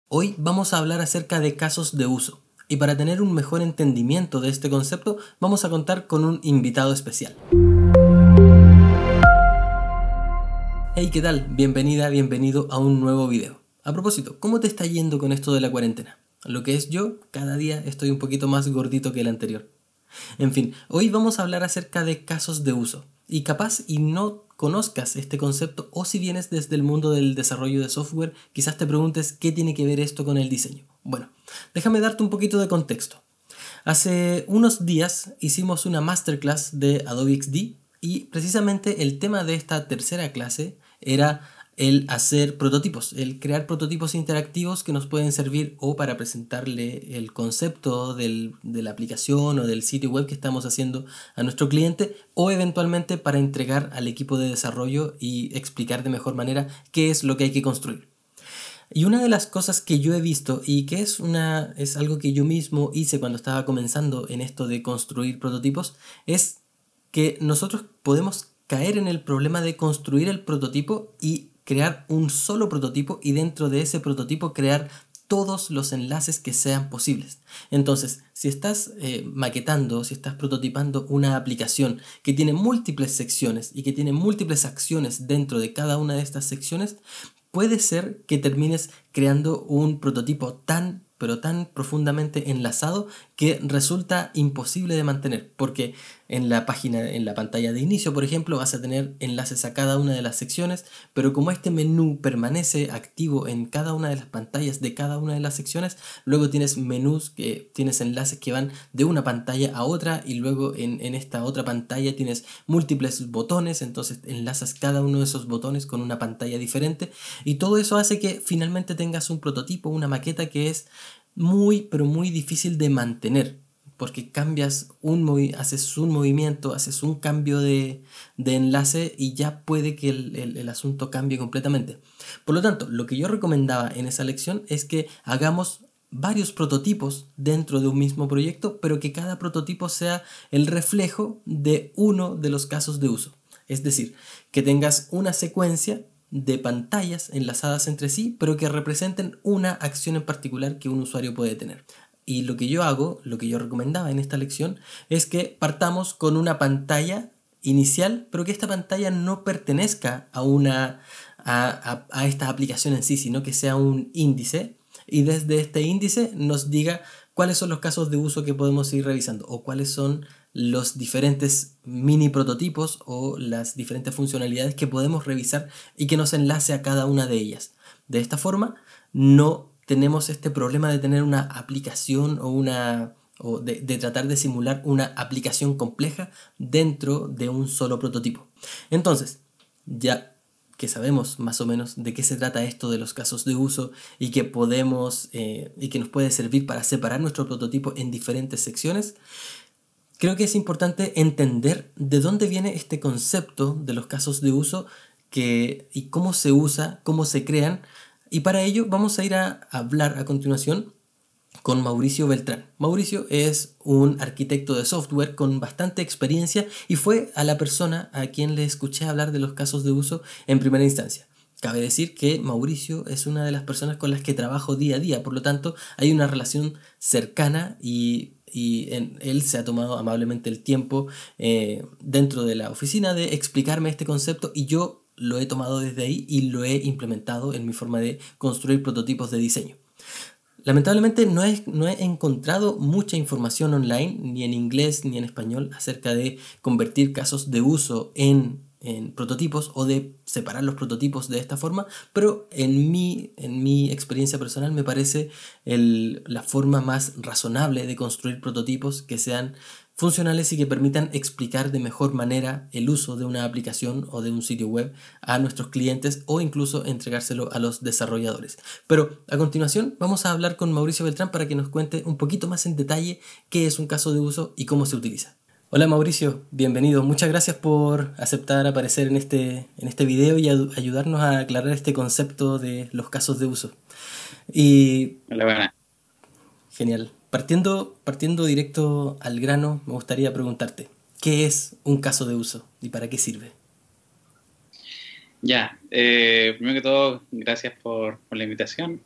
Hoy vamos a hablar acerca de casos de uso y para tener un mejor entendimiento de este concepto vamos a contar con un invitado especial. Hey, ¿qué tal? Bienvenida, bienvenido a un nuevo video. A propósito, ¿cómo te está yendo con esto de la cuarentena? Lo que es yo, cada día estoy un poquito más gordito que el anterior. En fin, hoy vamos a hablar acerca de casos de uso. Y capaz y no conozcas este concepto o si vienes desde el mundo del desarrollo de software, quizás te preguntes qué tiene que ver esto con el diseño. Bueno, déjame darte un poquito de contexto. Hace unos días hicimos una masterclass de Adobe XD y precisamente el tema de esta tercera clase era el hacer prototipos, el crear prototipos interactivos que nos pueden servir o para presentarle el concepto de la aplicación o del sitio web que estamos haciendo a nuestro cliente o eventualmente para entregar al equipo de desarrollo y explicar de mejor manera qué es lo que hay que construir. Y una de las cosas que yo he visto y que es algo que yo mismo hice cuando estaba comenzando en esto de construir prototipos es que nosotros podemos caer en el problema de construir el prototipo y crear un solo prototipo y dentro de ese prototipo crear todos los enlaces que sean posibles. Entonces, si estás maquetando, si estás prototipando una aplicación que tiene múltiples secciones y que tiene múltiples acciones dentro de cada una de estas secciones, puede ser que termines creando un prototipo pero tan profundamente enlazado que resulta imposible de mantener, porque en la página, en la pantalla de inicio, por ejemplo, vas a tener enlaces a cada una de las secciones, pero como este menú permanece activo en cada una de las pantallas de cada una de las secciones, luego tienes menús tienes enlaces que van de una pantalla a otra y luego en esta otra pantalla tienes múltiples botones, entonces enlazas cada uno de esos botones con una pantalla diferente y todo eso hace que finalmente tengas un prototipo, una maqueta que es pero muy difícil de mantener, porque haces un movimiento, haces un cambio de enlace y ya puede que el asunto cambie completamente. Por lo tanto, lo que yo recomendaba en esa lección es que hagamos varios prototipos dentro de un mismo proyecto, pero que cada prototipo sea el reflejo de uno de los casos de uso. Es decir, que tengas una secuencia de pantallas enlazadas entre sí, pero que representen una acción en particular que un usuario puede tener. Y lo que yo hago, lo que yo recomendaba en esta lección, es que partamos con una pantalla inicial, pero que esta pantalla no pertenezca a esta aplicación en sí, sino que sea un índice. Y desde este índice nos diga cuáles son los casos de uso que podemos ir revisando o cuáles son los diferentes mini prototipos o las diferentes funcionalidades que podemos revisar y que nos enlace a cada una de ellas. De esta forma no tenemos este problema de tener una aplicación o de tratar de simular una aplicación compleja dentro de un solo prototipo. Entonces, ya que sabemos más o menos de qué se trata esto de los casos de uso y que y que nos puede servir para separar nuestro prototipo en diferentes secciones, creo que es importante entender de dónde viene este concepto de los casos de uso y cómo se usa, cómo se crean. Y para ello vamos a ir a hablar a continuación con Mauricio Beltrán. Mauricio es un arquitecto de software con bastante experiencia y fue a la persona a quien le escuché hablar de los casos de uso en primera instancia. Cabe decir que Mauricio es una de las personas con las que trabajo día a día, por lo tanto hay una relación cercana y él se ha tomado amablemente el tiempo dentro de la oficina de explicarme este concepto y yo lo he tomado desde ahí y lo he implementado en mi forma de construir prototipos de diseño. Lamentablemente no he encontrado mucha información online, ni en inglés ni en español, acerca de convertir casos de uso en prototipos o de separar los prototipos de esta forma, pero en mi experiencia personal me parece la forma más razonable de construir prototipos que sean funcionales y que permitan explicar de mejor manera el uso de una aplicación o de un sitio web a nuestros clientes o incluso entregárselo a los desarrolladores. Pero a continuación vamos a hablar con Mauricio Beltrán para que nos cuente un poquito más en detalle qué es un caso de uso y cómo se utiliza. Hola Mauricio, bienvenido. Muchas gracias por aceptar aparecer en este video y ayudarnos a aclarar este concepto de los casos de uso. Y Hola, buena. genial. Partiendo directo al grano, me gustaría preguntarte, ¿qué es un caso de uso y para qué sirve? Ya, primero que todo, gracias por la invitación.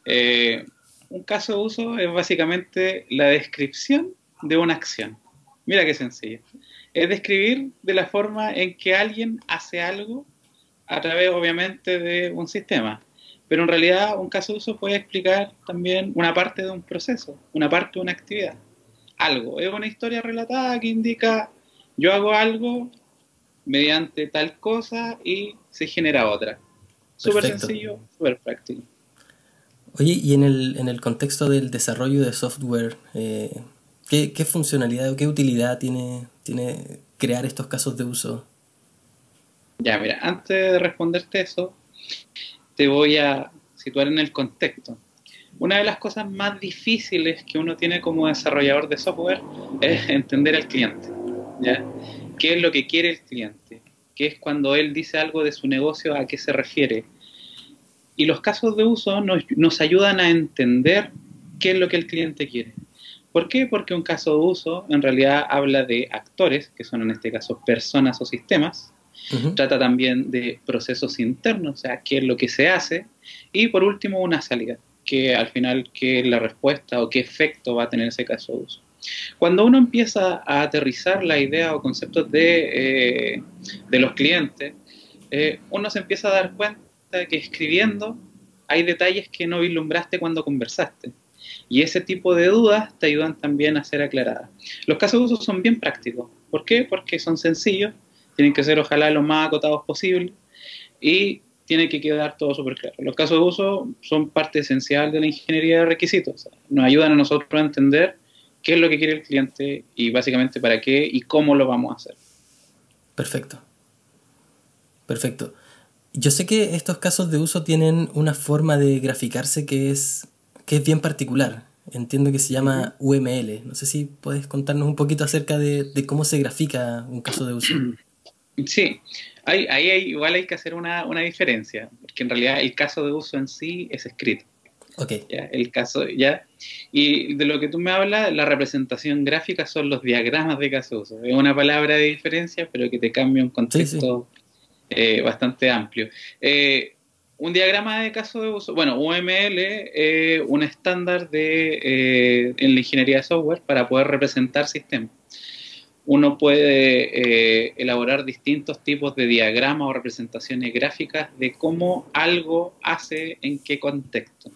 Eh, un caso de uso es básicamente la descripción de una acción. Mira qué sencillo. Es describir de la forma en que alguien hace algo a través, obviamente, de un sistema. Pero en realidad un caso de uso puede explicar también una parte de un proceso, una parte de una actividad. Algo. Es una historia relatada que indica yo hago algo mediante tal cosa y se genera otra. Súper Perfecto. sencillo, súper práctico. Oye, y en el contexto del desarrollo de software, ¿qué funcionalidad o qué utilidad tiene crear estos casos de uso? Ya, mira, antes de responderte eso, te voy a situar en el contexto. Una de las cosas más difíciles que uno tiene como desarrollador de software es entender al cliente, ¿ya? ¿Qué es lo que quiere el cliente? ¿Qué es cuando él dice algo de su negocio, a qué se refiere? Y los casos de uso nos ayudan a entender qué es lo que el cliente quiere. ¿Por qué? Porque un caso de uso en realidad habla de actores, que son en este caso personas o sistemas, Ujú. trata también de procesos internos, o sea, qué es lo que se hace, y por último una salida, que al final qué es la respuesta o qué efecto va a tener ese caso de uso. Cuando uno empieza a aterrizar la idea o conceptos de los clientes, uno se empieza a dar cuenta de que escribiendo hay detalles que no vislumbraste cuando conversaste. Y ese tipo de dudas te ayudan también a ser aclaradas. Los casos de uso son bien prácticos. ¿Por qué? Porque son sencillos, tienen que ser ojalá los más acotados posible y tiene que quedar todo súper claro. Los casos de uso son parte esencial de la ingeniería de requisitos. O sea, nos ayudan a nosotros a entender qué es lo que quiere el cliente y básicamente para qué y cómo lo vamos a hacer. Perfecto, perfecto. Yo sé que estos casos de uso tienen una forma de graficarse que es bien particular. Entiendo que se Uh -huh. llama UML. No sé si puedes contarnos un poquito acerca de cómo se grafica un caso de uso. Sí, igual hay que hacer una diferencia, porque en realidad el caso de uso en sí es escrito. Ok, ¿Ya? El caso, ¿ya? Y de lo que tú me hablas, la representación gráfica son los diagramas de caso de uso. Es una palabra de diferencia, pero que te cambia un sí, sí. contexto bastante amplio. Un diagrama de caso de uso, bueno, UML es un estándar en la ingeniería de software para poder representar sistemas. Uno puede elaborar distintos tipos de diagramas o representaciones gráficas de cómo algo hace en qué contexto.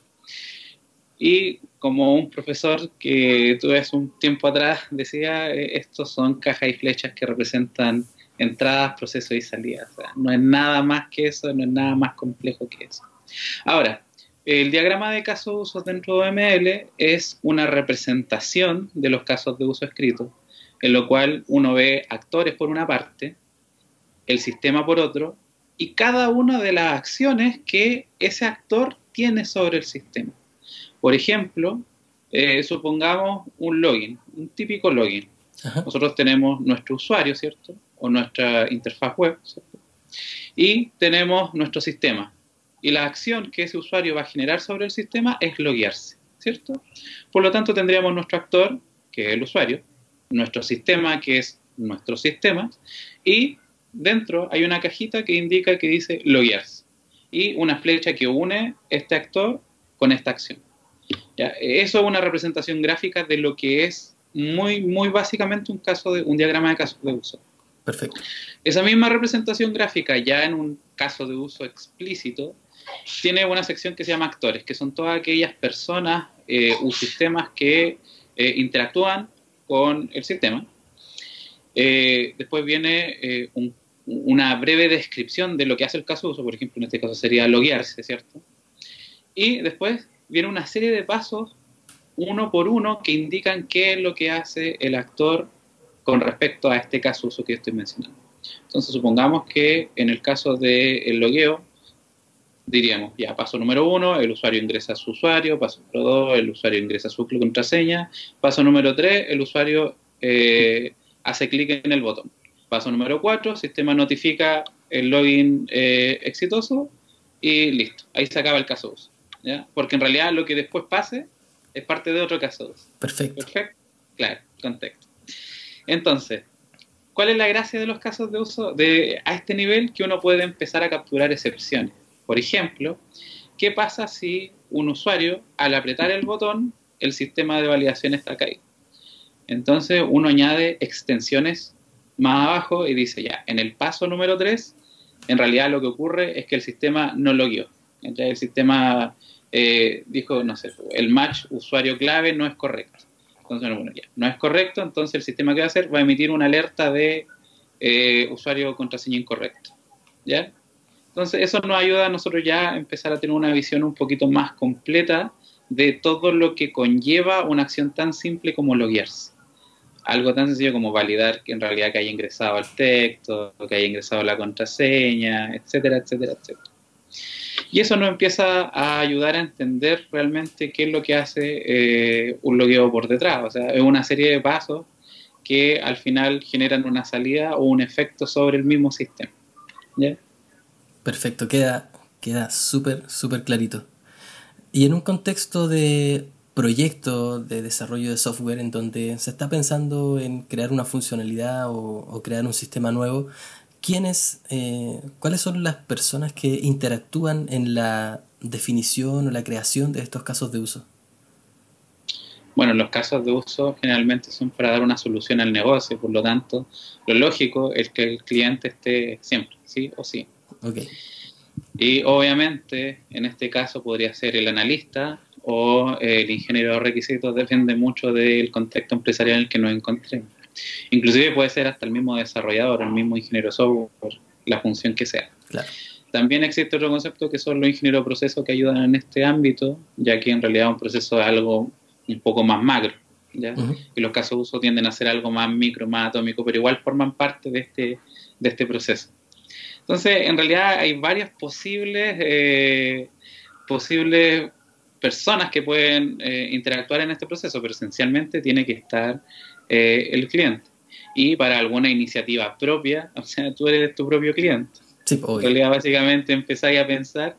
Y como un profesor que tuve hace un tiempo atrás decía, estos son cajas y flechas que representan entradas, procesos y salidas. O sea, no es nada más que eso, no es nada más complejo que eso. Ahora, el diagrama de casos de uso dentro de ML es una representación de los casos de uso escritos, en lo cual uno ve actores por una parte, el sistema por otro, y cada una de las acciones que ese actor tiene sobre el sistema. Por ejemplo, supongamos un login, un típico login. Ajá. Nosotros tenemos nuestro usuario, ¿cierto? O nuestra interfaz web, ¿cierto? Y tenemos nuestro sistema. Y la acción que ese usuario va a generar sobre el sistema es loguearse, ¿cierto? Por lo tanto, tendríamos nuestro actor, que es el usuario, nuestro sistema, que es nuestro sistema, y dentro hay una cajita que indica que dice loguearse, y una flecha que une este actor con esta acción. ¿Ya? Eso es una representación gráfica de lo que es muy básicamente un diagrama de casos de uso. Perfecto. Esa misma representación gráfica, ya en un caso de uso explícito, tiene una sección que se llama actores, que son todas aquellas personas u sistemas que interactúan con el sistema. Después viene una breve descripción de lo que hace el caso de uso, por ejemplo, en este caso sería loguearse, ¿cierto? Y después viene una serie de pasos uno por uno que indican qué es lo que hace el actor con respecto a este caso uso que estoy mencionando. Entonces supongamos que en el caso del logueo diríamos, ya, paso número 1, el usuario ingresa su usuario, paso número 2, el usuario ingresa su contraseña, paso número 3, el usuario hace clic en el botón. Paso número 4, el sistema notifica el login exitoso y listo, ahí se acaba el caso de uso. ¿Ya? Porque en realidad lo que después pase es parte de otro caso de uso. Perfecto. Perfecto, claro, contexto. Entonces, ¿cuál es la gracia de los casos de uso a este nivel? Que uno puede empezar a capturar excepciones. Por ejemplo, ¿qué pasa si un usuario, al apretar el botón, el sistema de validación está caído. Entonces uno añade extensiones más abajo y dice ya, en el paso número 3, en realidad lo que ocurre es que el sistema no logueó. Entonces el sistema dijo, no sé, el match usuario clave no es correcto. Entonces, bueno, ya, no es correcto, entonces el sistema que va a hacer va a emitir una alerta de usuario o contraseña incorrecto. ¿Ya? Entonces eso nos ayuda a nosotros ya a empezar a tener una visión un poquito más completa de todo lo que conlleva una acción tan simple como loguearse. Algo tan sencillo como validar que en realidad que haya ingresado el texto, que haya ingresado la contraseña, etcétera, etcétera, etcétera. Y eso nos empieza a ayudar a entender realmente qué es lo que hace un logueo por detrás. O sea, es una serie de pasos que al final generan una salida o un efecto sobre el mismo sistema. ¿Ya? Perfecto, queda súper, súper clarito. Y en un contexto de proyecto de desarrollo de software en donde se está pensando en crear una funcionalidad o crear un sistema nuevo, ¿cuáles son las personas que interactúan en la definición o la creación de estos casos de uso? Bueno, los casos de uso generalmente son para dar una solución al negocio, por lo tanto, lo lógico es que el cliente esté siempre, sí o sí. Okay. Y obviamente, en este caso podría ser el analista o el ingeniero de requisitos, depende mucho del contexto empresarial en el que nos encontremos. Inclusive puede ser hasta el mismo desarrollador, el mismo ingeniero de software, la función que sea. Claro. También existe otro concepto que son los ingenieros de proceso que ayudan en este ámbito, ya que en realidad un proceso es algo un poco más macro, ¿ya? Y los casos de uso tienden a ser algo más micro, más atómico, pero igual forman parte de este proceso. Entonces, en realidad hay varias posibles personas que pueden interactuar en este proceso, pero esencialmente tiene que estar el cliente. Y para alguna iniciativa propia, o sea, tú eres tu propio cliente. Sí, obvio. En realidad, básicamente, empezáis a pensar.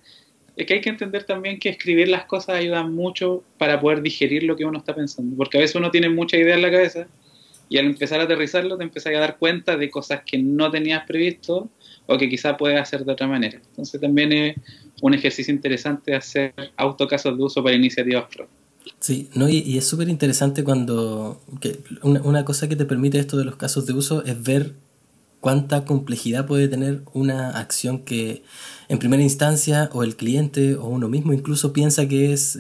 Es que hay que entender también que escribir las cosas ayuda mucho para poder digerir lo que uno está pensando. Porque a veces uno tiene mucha idea en la cabeza y al empezar a aterrizarlo te empiezas a dar cuenta de cosas que no tenías previsto o que quizás puedes hacer de otra manera. Entonces también es un ejercicio interesante hacer autocasos de uso para iniciativas propias. Sí, no, y es súper interesante cuando una cosa que te permite esto de los casos de uso es ver cuánta complejidad puede tener una acción que en primera instancia o el cliente o uno mismo incluso piensa que es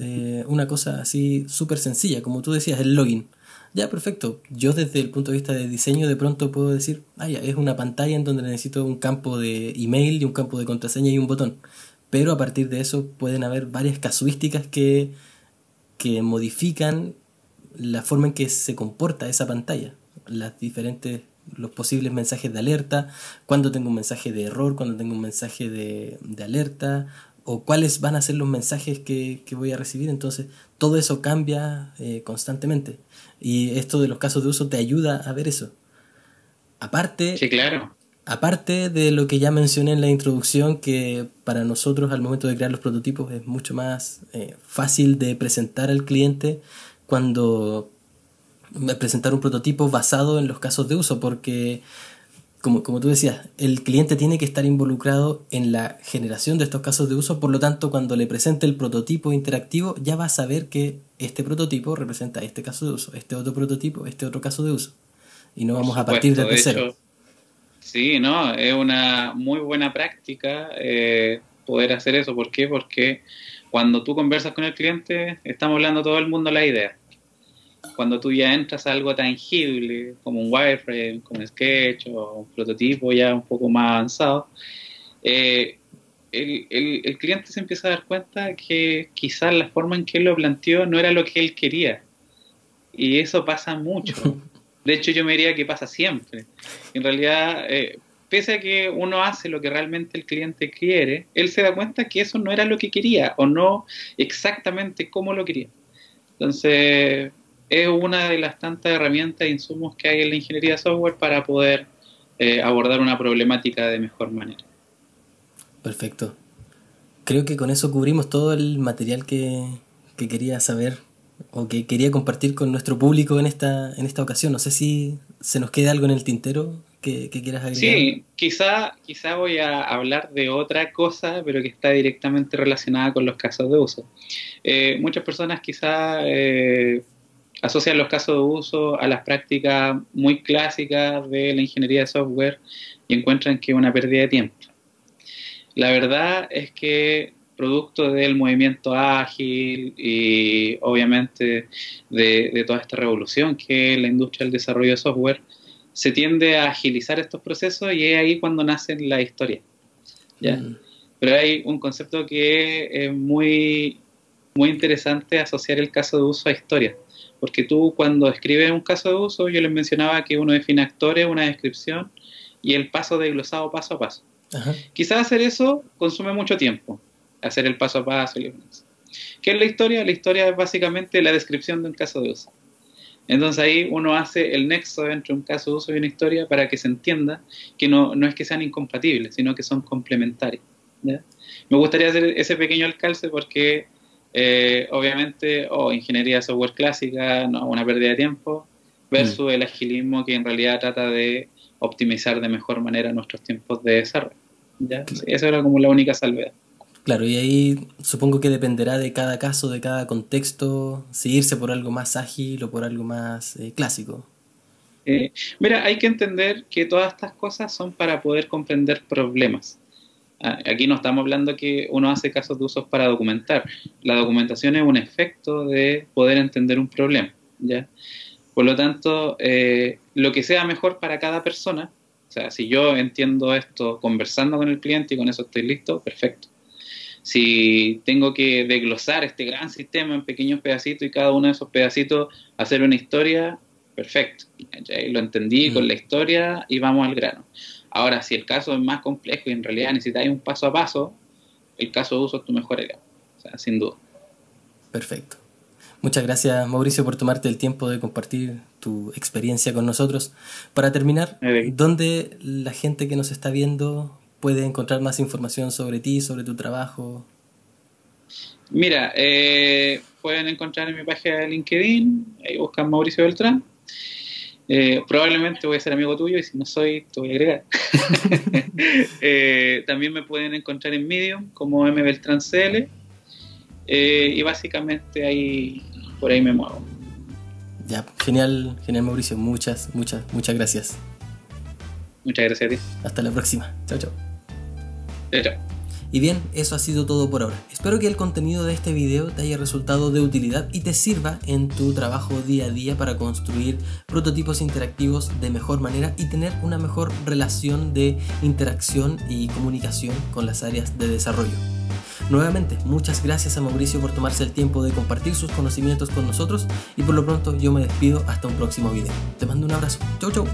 una cosa así súper sencilla, como tú decías, el login. Ya, perfecto. Yo desde el punto de vista de diseño de pronto puedo decir, ya, es una pantalla en donde necesito un campo de email y un campo de contraseña y un botón. Pero a partir de eso pueden haber varias casuísticas que modifican la forma en que se comporta esa pantalla, los posibles mensajes de alerta, cuando tengo un mensaje de error, cuando tengo un mensaje de alerta, o cuáles van a ser los mensajes que voy a recibir. Entonces todo eso cambia constantemente, y esto de los casos de uso te ayuda a ver eso. Aparte, sí, claro. Aparte de lo que ya mencioné en la introducción, que para nosotros al momento de crear los prototipos es mucho más fácil de presentar al cliente cuando presentar un prototipo basado en los casos de uso, porque como tú decías, el cliente tiene que estar involucrado en la generación de estos casos de uso, por lo tanto cuando le presente el prototipo interactivo ya va a saber que este prototipo representa este caso de uso, este otro prototipo, este otro caso de uso, y no vamos a partir desde cero. Sí, no, es una muy buena práctica poder hacer eso. ¿Por qué? Porque cuando tú conversas con el cliente, estamos hablando todo el mundo la idea. Cuando tú ya entras a algo tangible, como un wireframe, como un sketch o un prototipo ya un poco más avanzado, el cliente se empieza a dar cuenta que quizás la forma en que él lo planteó no era lo que él quería. Y eso pasa mucho. De hecho, yo me diría que pasa siempre. En realidad, pese a que uno hace lo que realmente el cliente quiere, él se da cuenta que eso no era lo que quería o no exactamente como lo quería. Entonces, es una de las tantas herramientas e insumos que hay en la ingeniería de software para poder abordar una problemática de mejor manera. Perfecto. Creo que con eso cubrimos todo el material que quería saber o que quería compartir con nuestro público en esta ocasión. No sé si se nos queda algo en el tintero que quieras agregar? Sí, quizá voy a hablar de otra cosa, pero que está directamente relacionada con los casos de uso. Muchas personas quizá asocian los casos de uso a las prácticas muy clásicas de la ingeniería de software y encuentran que es una pérdida de tiempo. La verdad es que producto del movimiento ágil y obviamente de toda esta revolución que es la industria del desarrollo de software, se tiende a agilizar estos procesos y es ahí cuando nacen las historias, ¿ya? Pero hay un concepto que es muy, muy interesante, asociar el caso de uso a historias, porque tú cuando escribes un caso de uso, yo les mencionaba que uno define actores, una descripción y el paso desglosado paso a paso. Ajá. Quizás hacer eso consume mucho tiempo, hacer el paso a paso. ¿Qué es la historia? La historia es básicamente la descripción de un caso de uso. Entonces ahí uno hace el nexo entre un caso de uso y una historia para que se entienda que no es que sean incompatibles, sino que son complementarios, ¿ya? Me gustaría hacer ese pequeño alcance porque obviamente ingeniería de software clásica, no, una pérdida de tiempo, versus el agilismo que en realidad trata de optimizar de mejor manera nuestros tiempos de desarrollo, ¿ya? Sí, esa era como la única salvedad. Claro, y ahí supongo que dependerá de cada caso, de cada contexto, si irse por algo más ágil o por algo más clásico. Mira, hay que entender que todas estas cosas son para poder comprender problemas. Aquí no estamos hablando que uno hace casos de usos para documentar. La documentación es un efecto de poder entender un problema, ¿ya? Por lo tanto, lo que sea mejor para cada persona, o sea, si yo entiendo esto conversando con el cliente y con eso estoy listo, perfecto. Si tengo que desglosar este gran sistema en pequeños pedacitos y cada uno de esos pedacitos hacer una historia, perfecto. Lo entendí con la historia y vamos al grano. Ahora, si el caso es más complejo y en realidad necesitáis un paso a paso, el caso de uso es tu mejor aliado, o sea, sin duda. Perfecto. Muchas gracias, Mauricio, por tomarte el tiempo de compartir tu experiencia con nosotros. Para terminar, ¿dónde la gente que nos está viendo puede encontrar más información sobre ti, sobre tu trabajo? Mira, pueden encontrar en mi página de LinkedIn, ahí buscan Mauricio Beltrán. Probablemente voy a ser amigo tuyo y si no soy, te voy a agregar. También me pueden encontrar en Medium como mbeltrancl. Y básicamente ahí por ahí me muevo. Ya, genial, Mauricio. Muchas gracias. Muchas gracias a ti. Hasta la próxima. Chao, chao. Chao, chao. Y bien, eso ha sido todo por ahora. Espero que el contenido de este video te haya resultado de utilidad y te sirva en tu trabajo día a día para construir prototipos interactivos de mejor manera y tener una mejor relación de interacción y comunicación con las áreas de desarrollo. Nuevamente, muchas gracias a Mauricio por tomarse el tiempo de compartir sus conocimientos con nosotros y por lo pronto yo me despido hasta un próximo video. Te mando un abrazo. Chau, chau.